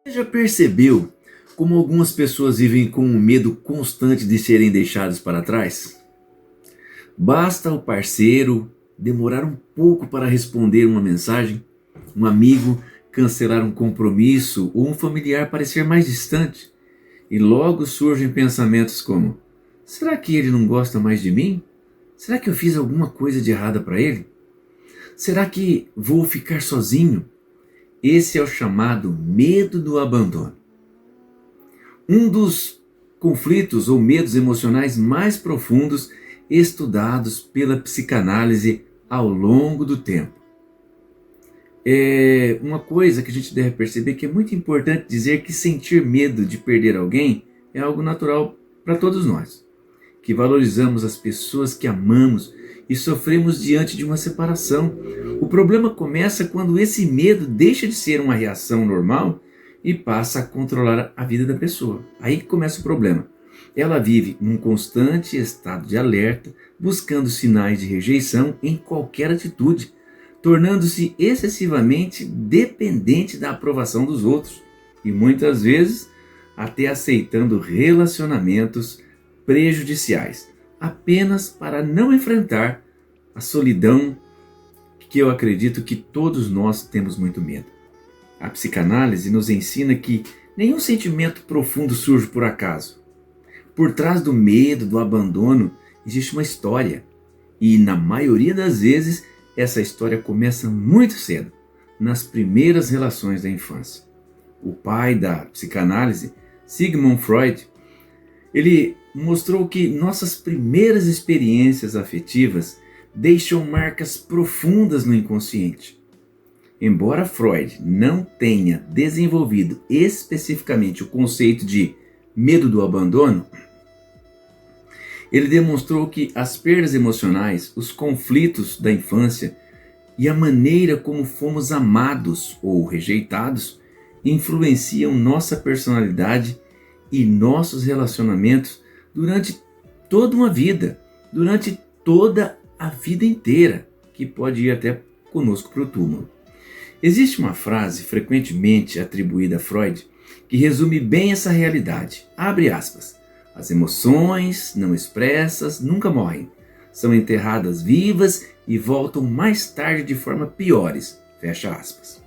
Você já percebeu como algumas pessoas vivem com um medo constante de serem deixadas para trás? Basta o parceiro demorar um pouco para responder uma mensagem, um amigo cancelar um compromisso ou um familiar parecer mais distante, e logo surgem pensamentos como: será que ele não gosta mais de mim? Será que eu fiz alguma coisa de errada para ele? Será que vou ficar sozinho? Esse é o chamado medo do abandono. Um dos conflitos ou medos emocionais mais profundos estudados pela psicanálise ao longo do tempo. É uma coisa que a gente deve perceber que é muito importante dizer que sentir medo de perder alguém é algo natural para todos nós, que valorizamos as pessoas que amamos e sofremos diante de uma separação. O problema começa quando esse medo deixa de ser uma reação normal e passa a controlar a vida da pessoa. Aí que começa o problema. Ela vive num constante estado de alerta, buscando sinais de rejeição em qualquer atitude, tornando-se excessivamente dependente da aprovação dos outros e muitas vezes até aceitando relacionamentos prejudiciais, apenas para não enfrentar a solidão que eu acredito que todos nós temos muito medo. A psicanálise nos ensina que nenhum sentimento profundo surge por acaso. Por trás do medo, do abandono, existe uma história. E na maioria das vezes, essa história começa muito cedo, nas primeiras relações da infância. O pai da psicanálise, Sigmund Freud, ele mostrou que nossas primeiras experiências afetivas deixam marcas profundas no inconsciente. Embora Freud não tenha desenvolvido especificamente o conceito de medo do abandono, ele demonstrou que as perdas emocionais, os conflitos da infância e a maneira como fomos amados ou rejeitados influenciam nossa personalidade e nossos relacionamentos durante toda uma vida, durante toda a vida inteira, que pode ir até conosco para o túmulo. Existe uma frase frequentemente atribuída a Freud que resume bem essa realidade. Abre aspas. As emoções não expressas nunca morrem. São enterradas vivas e voltam mais tarde de forma piores. Fecha aspas.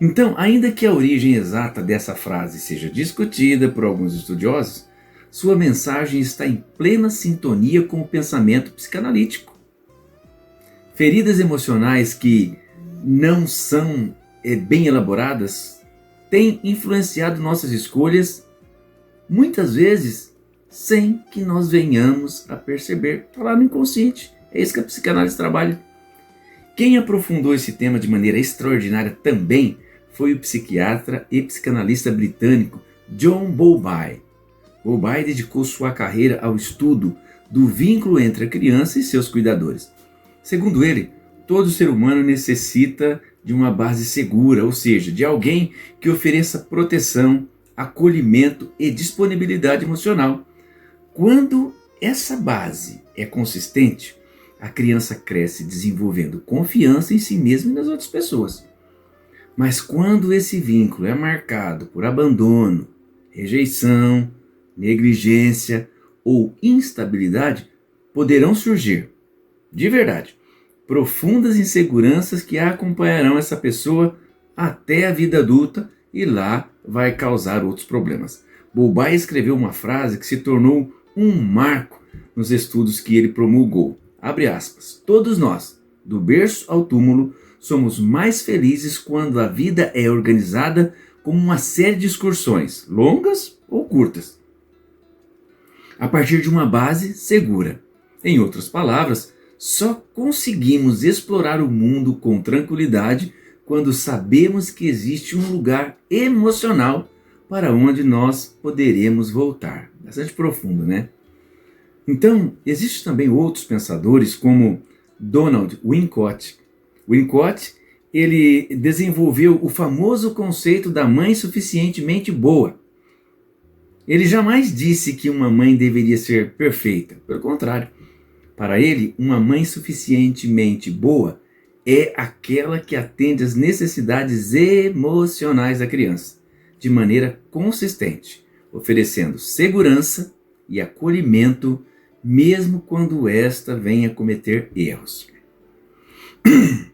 Então, ainda que a origem exata dessa frase seja discutida por alguns estudiosos, sua mensagem está em plena sintonia com o pensamento psicanalítico. Feridas emocionais que não são bem elaboradas têm influenciado nossas escolhas, muitas vezes sem que nós venhamos a perceber. Está lá no inconsciente. É isso que a psicanálise trabalha. Quem aprofundou esse tema de maneira extraordinária também foi o psiquiatra e psicanalista britânico John Bowlby. Bowlby dedicou sua carreira ao estudo do vínculo entre a criança e seus cuidadores. Segundo ele, todo ser humano necessita de uma base segura, ou seja, de alguém que ofereça proteção, acolhimento e disponibilidade emocional. Quando essa base é consistente, a criança cresce desenvolvendo confiança em si mesma e nas outras pessoas. Mas quando esse vínculo é marcado por abandono, rejeição, negligência ou instabilidade, poderão surgir, de verdade, profundas inseguranças que acompanharão essa pessoa até a vida adulta e lá vai causar outros problemas. Bowlby escreveu uma frase que se tornou um marco nos estudos que ele promulgou. Abre aspas. Todos nós, do berço ao túmulo, somos mais felizes quando a vida é organizada como uma série de excursões, longas ou curtas, a partir de uma base segura. Em outras palavras, só conseguimos explorar o mundo com tranquilidade quando sabemos que existe um lugar emocional para onde nós poderemos voltar. Bastante profundo, né? Então, existem também outros pensadores como Donald Winnicott. Winnicott, ele desenvolveu o famoso conceito da mãe suficientemente boa. Ele jamais disse que uma mãe deveria ser perfeita. Pelo contrário, para ele, uma mãe suficientemente boa é aquela que atende às necessidades emocionais da criança, de maneira consistente, oferecendo segurança e acolhimento mesmo quando esta venha a cometer erros.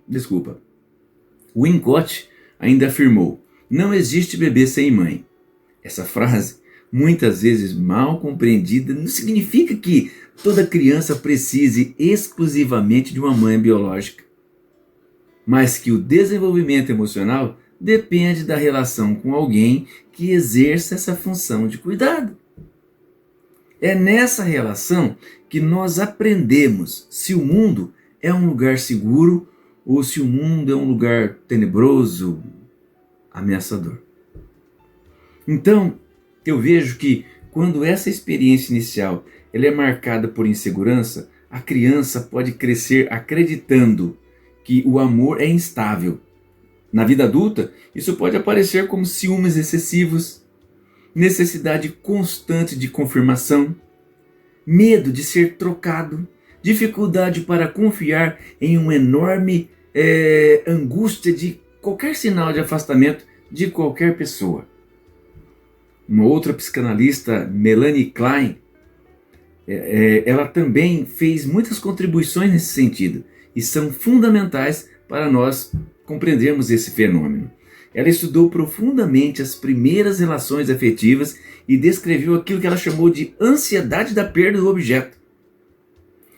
Desculpa. Winnicott ainda afirmou: não existe bebê sem mãe. Essa frase, muitas vezes mal compreendida, não significa que toda criança precise exclusivamente de uma mãe biológica, mas que o desenvolvimento emocional depende da relação com alguém que exerça essa função de cuidado. É nessa relação que nós aprendemos se o mundo é um lugar seguro ou se o mundo é um lugar tenebroso, ameaçador. Então, eu vejo que quando essa experiência inicial ela é marcada por insegurança, a criança pode crescer acreditando que o amor é instável. Na vida adulta, isso pode aparecer como ciúmes excessivos, necessidade constante de confirmação, medo de ser trocado, dificuldade para confiar em uma enorme angústia de qualquer sinal de afastamento de qualquer pessoa. Uma outra psicanalista, Melanie Klein, ela também fez muitas contribuições nesse sentido e são fundamentais para nós compreendermos esse fenômeno. Ela estudou profundamente as primeiras relações afetivas e descreveu aquilo que ela chamou de ansiedade da perda do objeto.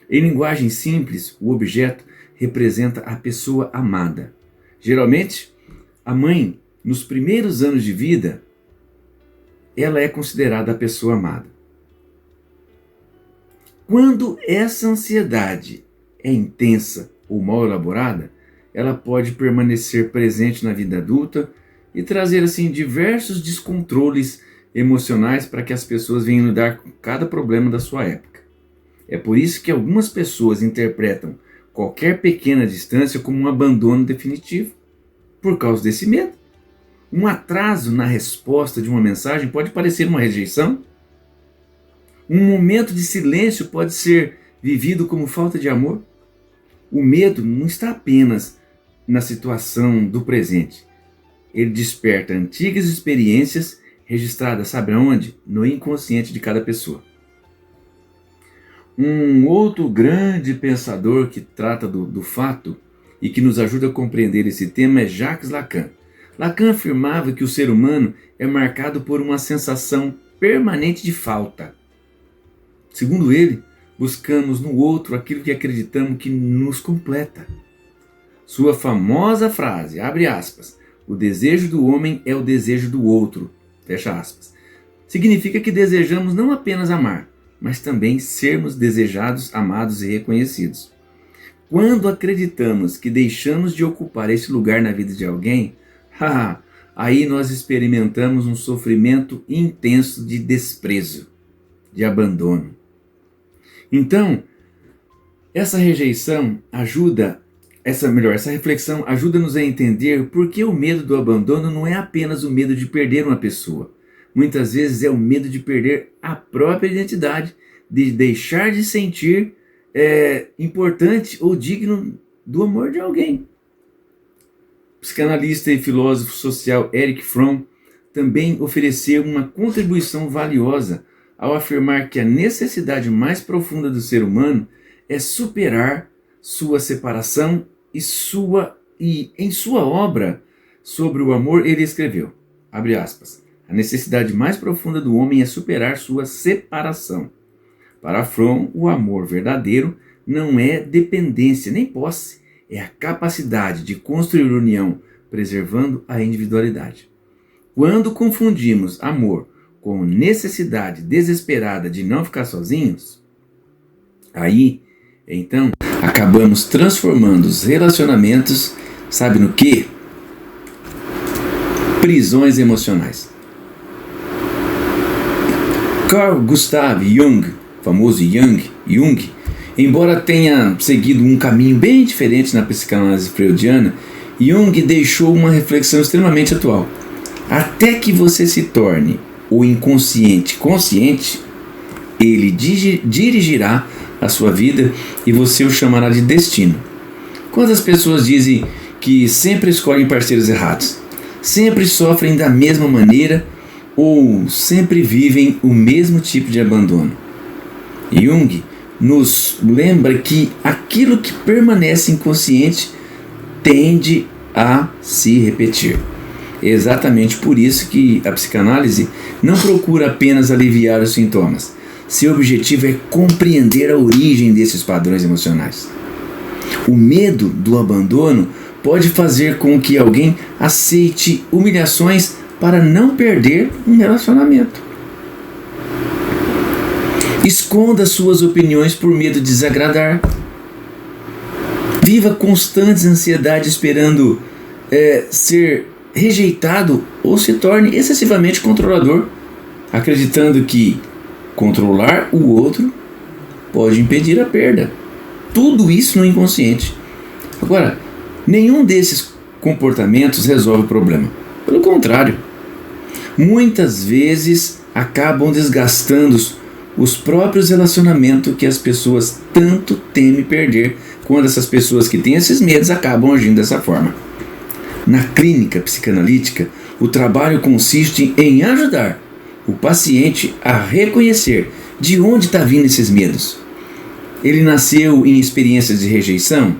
Em linguagem simples, o objeto representa a pessoa amada. Geralmente, a mãe, nos primeiros anos de vida, ela é considerada a pessoa amada. Quando essa ansiedade é intensa ou mal elaborada, ela pode permanecer presente na vida adulta e trazer assim diversos descontroles emocionais para que as pessoas venham lidar com cada problema da sua época. É por isso que algumas pessoas interpretam qualquer pequena distância como um abandono definitivo, por causa desse medo. Um atraso na resposta de uma mensagem pode parecer uma rejeição. Um momento de silêncio pode ser vivido como falta de amor. O medo não está apenas na situação do presente. Ele desperta antigas experiências registradas, sabe aonde? No inconsciente de cada pessoa. Um outro grande pensador que trata do fato e que nos ajuda a compreender esse tema é Jacques Lacan. Lacan afirmava que o ser humano é marcado por uma sensação permanente de falta. Segundo ele, buscamos no outro aquilo que acreditamos que nos completa. Sua famosa frase, abre aspas, o desejo do homem é o desejo do outro, fecha aspas, significa que desejamos não apenas amar, mas também sermos desejados, amados e reconhecidos. Quando acreditamos que deixamos de ocupar esse lugar na vida de alguém, aí nós experimentamos um sofrimento intenso de desprezo, de abandono. Então, essa rejeição essa reflexão ajuda-nos a entender por que o medo do abandono não é apenas o medo de perder uma pessoa. Muitas vezes é o medo de perder a própria identidade, de deixar de sentir importante ou digno do amor de alguém. O psicanalista e filósofo social Erich Fromm também ofereceu uma contribuição valiosa ao afirmar que a necessidade mais profunda do ser humano é superar sua separação e em sua obra sobre o amor ele escreveu, abre aspas, a necessidade mais profunda do homem é superar sua separação. Para Fromm, o amor verdadeiro não é dependência nem posse, é a capacidade de construir união, preservando a individualidade. Quando confundimos amor com necessidade desesperada de não ficar sozinhos, aí, então, acabamos transformando os relacionamentos, sabe no quê? Prisões emocionais. Carl Gustav Jung, famoso Jung, embora tenha seguido um caminho bem diferente na psicanálise freudiana, Jung deixou uma reflexão extremamente atual. Até que você se torne o inconsciente consciente, ele dirigirá a sua vida e você o chamará de destino. Quantas pessoas dizem que sempre escolhem parceiros errados? sempre sofrem da mesma maneira ou sempre vivem o mesmo tipo de abandono. Jung nos lembra que aquilo que permanece inconsciente tende a se repetir. É exatamente por isso que a psicanálise não procura apenas aliviar os sintomas. Seu objetivo é compreender a origem desses padrões emocionais. O medo do abandono pode fazer com que alguém aceite humilhações para não perder um relacionamento. Esconda suas opiniões por medo de desagradar. Viva constantes ansiedades esperando ser rejeitado ou se torne excessivamente controlador, acreditando que controlar o outro pode impedir a perda. Tudo isso no inconsciente. Agora, nenhum desses comportamentos resolve o problema. Pelo contrário, muitas vezes acabam desgastando os próprios relacionamentos que as pessoas tanto temem perder, quando essas pessoas que têm esses medos acabam agindo dessa forma. Na clínica psicanalítica, o trabalho consiste em ajudar o paciente a reconhecer de onde está vindo esses medos. Ele nasceu em experiências de rejeição,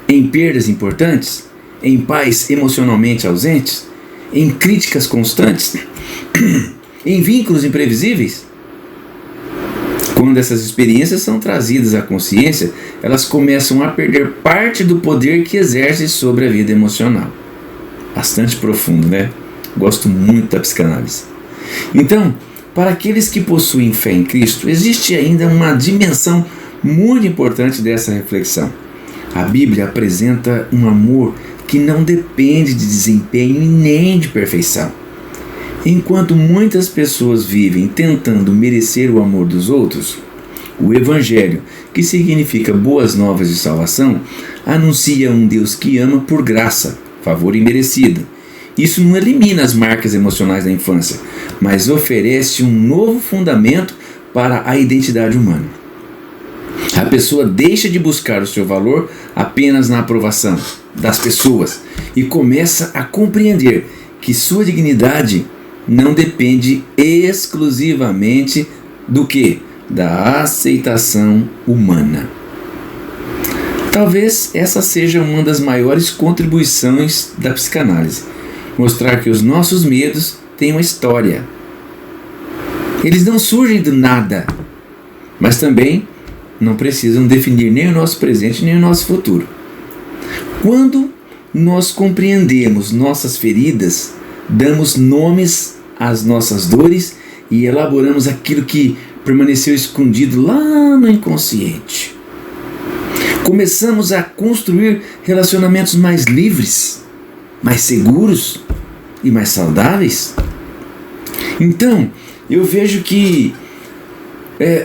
em perdas importantes, em pais emocionalmente ausentes, em críticas constantes, em vínculos imprevisíveis. Quando essas experiências são trazidas à consciência, elas começam a perder parte do poder que exerce sobre a vida emocional. Bastante profundo, né? Gosto muito da psicanálise. Então, para aqueles que possuem fé em Cristo, existe ainda uma dimensão muito importante dessa reflexão. A Bíblia apresenta um amor que não depende de desempenho e nem de perfeição. Enquanto muitas pessoas vivem tentando merecer o amor dos outros, o Evangelho, que significa boas novas de salvação, anuncia um Deus que ama por graça, favor imerecido. Isso não elimina as marcas emocionais da infância, mas oferece um novo fundamento para a identidade humana. A pessoa deixa de buscar o seu valor apenas na aprovação das pessoas e começa a compreender que sua dignidade não depende exclusivamente do que? Da aceitação humana. Talvez essa seja uma das maiores contribuições da psicanálise, mostrar que os nossos medos têm uma história. Eles não surgem do nada, mas também não precisam definir nem o nosso presente nem o nosso futuro. Quando nós compreendemos nossas feridas, damos nomes às nossas dores e elaboramos aquilo que permaneceu escondido lá no inconsciente. Começamos a construir relacionamentos mais livres, mais seguros e mais saudáveis. Então, eu vejo que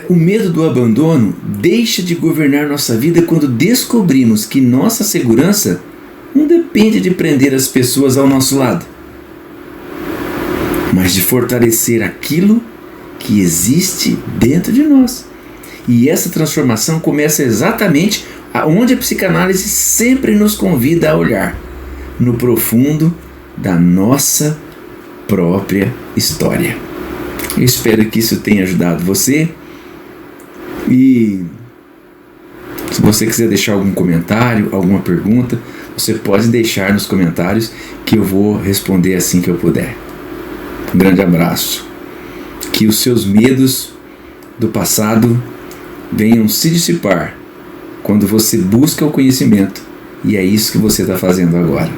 o medo do abandono deixa de governar nossa vida quando descobrimos que nossa segurança não depende de prender as pessoas ao nosso lado, mas de fortalecer aquilo que existe dentro de nós. E essa transformação começa exatamente onde a psicanálise sempre nos convida a olhar, no profundo da nossa própria história. Eu espero que isso tenha ajudado você. E se você quiser deixar algum comentário, alguma pergunta, você pode deixar nos comentários que eu vou responder assim que eu puder. Um grande abraço. Que os seus medos do passado venham se dissipar quando você busca o conhecimento. E é isso que você está fazendo agora.